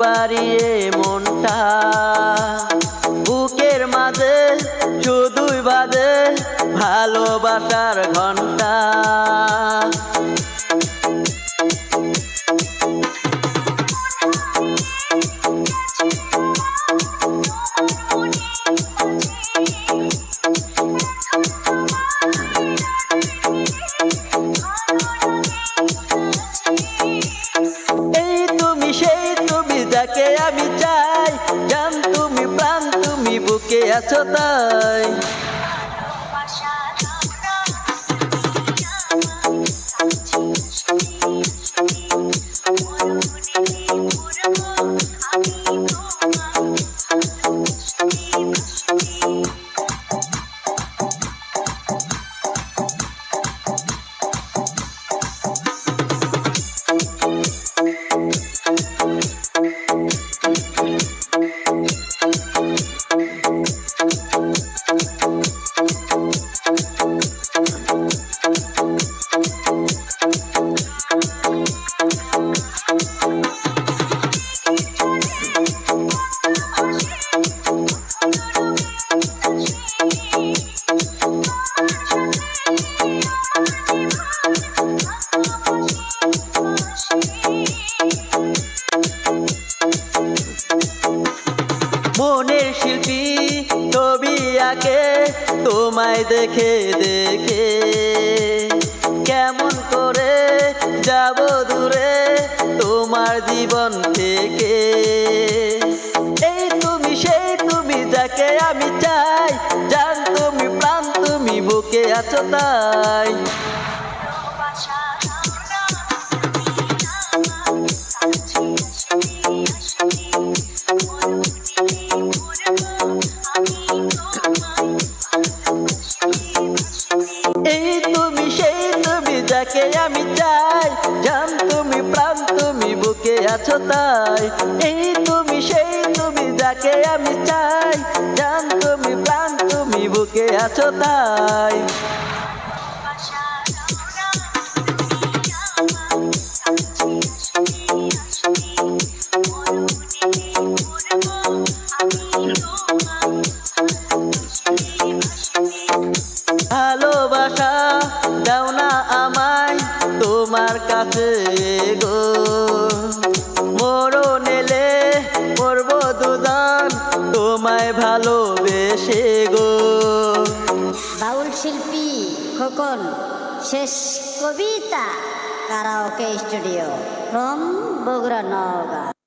বাড়িয়ে মনটা বুকের মাঝে শুধুই বাজে ভালোবাসার ঘন্টা। যাকে আমি চাই জান তুমি প্রাণ তুমি বুকে আছো তাই। মনের শিল্পী ছবি আঁকে তোমায় দেখে দেখে, কেমন করে যাব দূরে তোমার জীবন থেকে। এই তুমি সেই তুমি যাকে আমি চাই জান তুমি প্রাণ তুমি বুকে আছো তাই। এই তুমি সেই তুমি যাকে আমি চাই জান তুমি প্রাণ তুমি বুকে আছো তাই। এই তুমি সেই তুমি যাকে আমি চাই জান তুমি প্রাণ তুমি বুকে আছো তাই। ভালোবাসা দাও না আমায় তোমার কাছে গো, মরণ এলে মরব দুজন তোমায় ভালোবেসে গো। বাউল শিল্পী খোকন শেষ কবিতা karaoke studio from Bogura Naogaon.